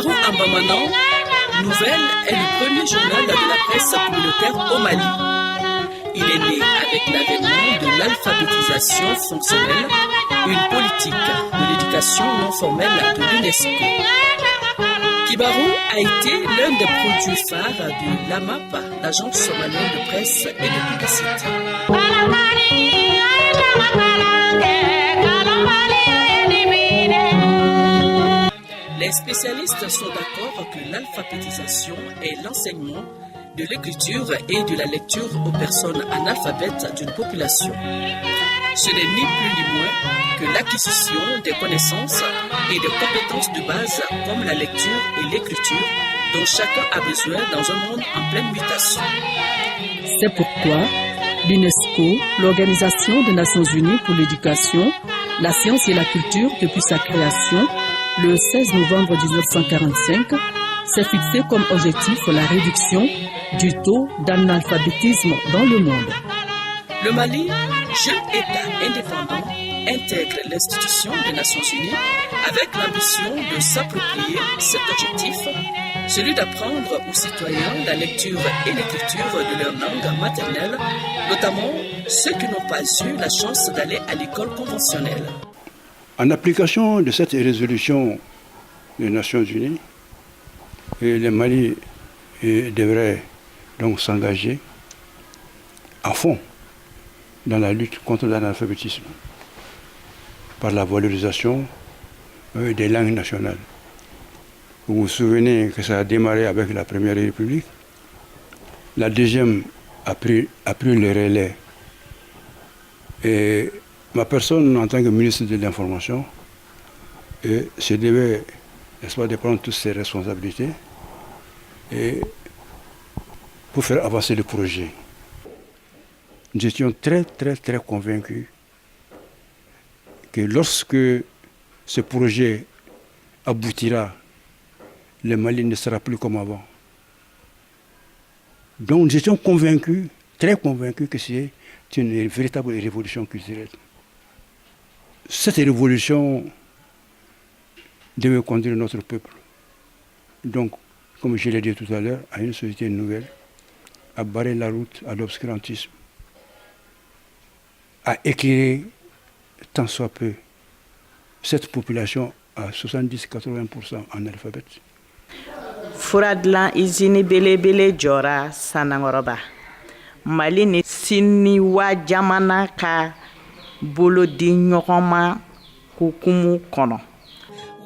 Kibarou Ambamanan, Nouvelle, est le premier journal de la presse communautaire au Mali. Il est né avec l'avènement de l'alphabétisation fonctionnelle, une politique de l'éducation non formelle de l'UNESCO. Kibarou a été l'un des produits phares de l'AMAP, l'agence somalienne de presse et de publicité. Les spécialistes sont d'accord que l'alphabétisation est l'enseignement de l'écriture et de la lecture aux personnes analphabètes d'une population. Ce n'est ni plus ni moins que l'acquisition des connaissances et des compétences de base comme la lecture et l'écriture dont chacun a besoin dans un monde en pleine mutation. C'est pourquoi l'UNESCO, l'Organisation des Nations Unies pour l'éducation, la science et la culture depuis sa création, le 16 novembre 1945, s'est fixé comme objectif la réduction du taux d'analphabétisme dans le monde. Le Mali, jeune État indépendant, intègre l'institution des Nations Unies avec l'ambition de s'approprier cet objectif, celui d'apprendre aux citoyens la lecture et l'écriture de leur langue maternelle, notamment ceux qui n'ont pas eu la chance d'aller à l'école conventionnelle. En application de cette résolution des Nations Unies, le Mali devrait donc s'engager à fond dans la lutte contre l'analphabétisme par la valorisation des langues nationales. Vous vous souvenez que ça a démarré avec la Première République. La deuxième a pris le relais. Et ma personne, en tant que ministre de l'Information, se devait, n'est-ce pas, de prendre toutes ses responsabilités et pour faire avancer le projet. Nous étions très convaincus que lorsque ce projet aboutira, le Mali ne sera plus comme avant. Donc nous étions convaincus, très convaincus que c'est une véritable révolution culturelle. Cette révolution devait conduire notre peuple. Donc, comme je l'ai dit tout à l'heure, à une société nouvelle, à barrer la route à l'obscurantisme, à éclairer tant soit peu cette population à 70-80% analphabète. Furadlan izini belebele jɔra Sanangɔrɔba. Mali ni Siniwa jamana ka bolodi ɲɔgɔn ma hukumu kɔnɔ.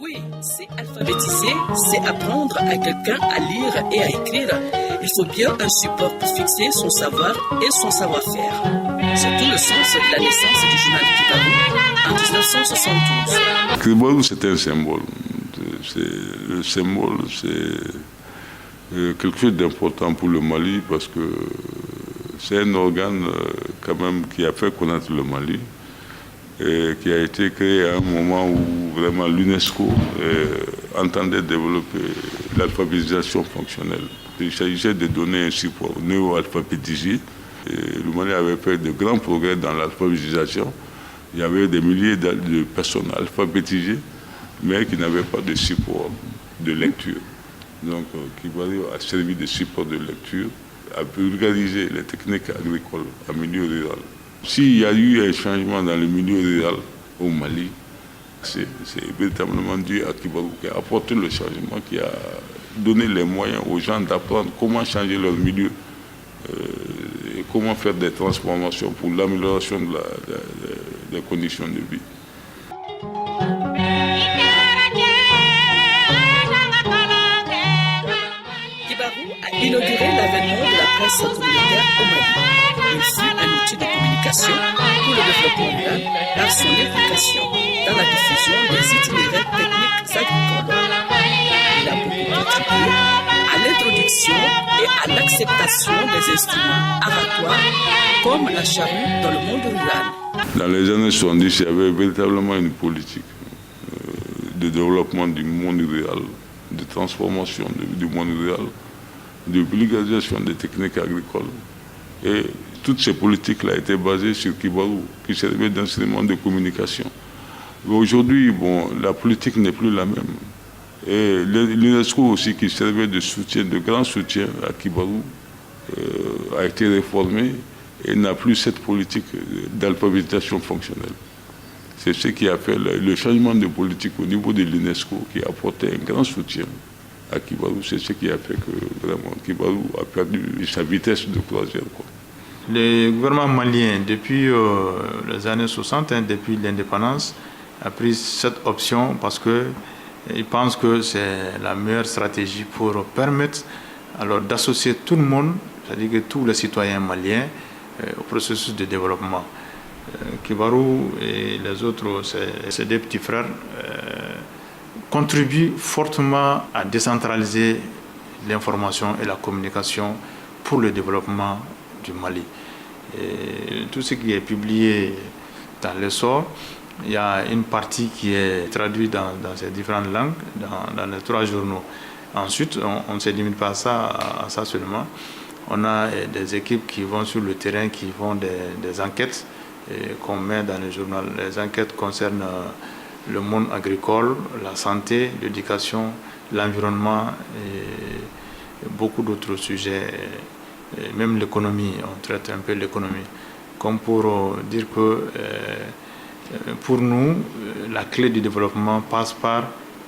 Oui, c'est alphabétiser, c'est apprendre à quelqu'un à lire et à écrire. Il faut bien un support pour fixer son savoir et son savoir-faire. C'est tout le sens de la naissance du journal Kibarou en 1972. Kibarou, c'est un symbole. Le symbole, c'est quelque chose d'important pour le Mali parce que c'est un organe quand même qui a fait connaître le Mali et qui a été créé à un moment où vraiment l'UNESCO entendait développer l'alphabétisation fonctionnelle. Il s'agissait de donner un support néo-alphabétisé. Le Mali avait fait de grands progrès dans l'alphabétisation. Il y avait des milliers de personnes alphabétisées, mais qui n'avaient pas de support de lecture. Donc, Kibarou a servi de support de lecture, a vulgarisé les techniques agricoles en milieu rural. S'il y a eu un changement dans le milieu rural au Mali, c'est véritablement dû à Kibarou qui a apporté le changement, qui a donné les moyens aux gens d'apprendre comment changer leur milieu et comment faire des transformations pour l'amélioration des conditions de vie. Kibarou a inauguré l'avènement de la presse communautaire au Mali. Il fut un outil de communication pour le développement rural par son implication dans la diffusion des itinéraires techniques agricoles. Il a beaucoup contribué à l'introduction et à l'acceptation des instruments aratoires comme la charrue dans le monde rural. Dans les années 70, il y avait véritablement une politique de développement du monde rural, de transformation du monde rural, de vulgarisation des techniques agricoles. Et toutes ces politiques-là étaient basées sur Kibarou, qui servait d'instrument de communication. Mais aujourd'hui, bon, la politique n'est plus la même. Et l'UNESCO aussi, qui servait de soutien, de grand soutien à Kibarou, a été réformé et n'a plus cette politique d'alphabétisation fonctionnelle. C'est ce qui a fait le changement de politique au niveau de l'UNESCO, qui a apporté un grand soutien à Kibarou. C'est ce qui a fait que vraiment Kibarou a perdu sa vitesse de croisière, quoi. Le gouvernement malien, depuis les années 60, depuis l'indépendance, a pris cette option parce qu'il pense que c'est la meilleure stratégie pour permettre alors d'associer tout le monde, c'est-à-dire que tous les citoyens maliens, au processus de développement. Kibarou et les autres, ces deux petits frères, contribuent fortement à décentraliser l'information et la communication pour le développement du Mali. Et tout ce qui est publié dans l'essor, il y a une partie qui est traduite dans ces différentes langues, dans les 3 journaux. Ensuite, on ne se limite pas à ça seulement. On a des équipes qui vont sur le terrain, qui font des enquêtes qu'on met dans les journaux. Les enquêtes concernent le monde agricole, la santé, l'éducation, l'environnement et beaucoup d'autres sujets. Et même l'économie, on traite un peu l'économie. Comme pour dire que pour nous, la clé du développement passe par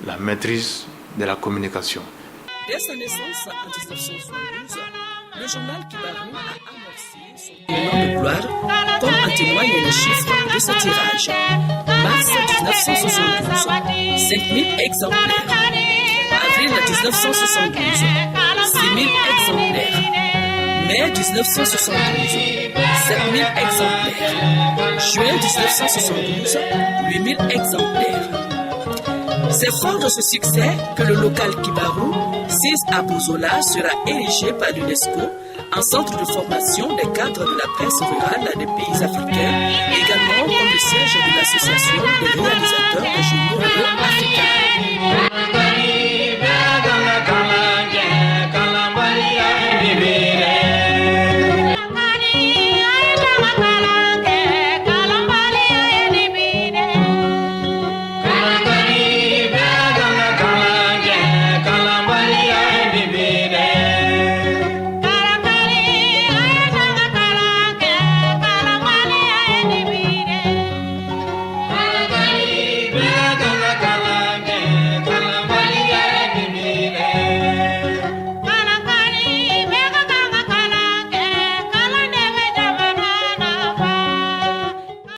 la maîtrise de la communication. Dès sa naissance en 1972, le journal Kibarou a amorcé son élan de gloire, comme en témoignent les chiffres de ce tirage. Mars 1972, 5000 exemplaires. Avril 1972, 6000 exemplaires. Mai 1972, 7000 exemplaires. Juin 1972, 8000 exemplaires. C'est fort de ce succès que le local Kibarou, 6 à Bozola, sera érigé par l'UNESCO en centre de formation des cadres de la presse rurale des pays africains, également comme le siège de l'association des réalisateurs de journaux africains.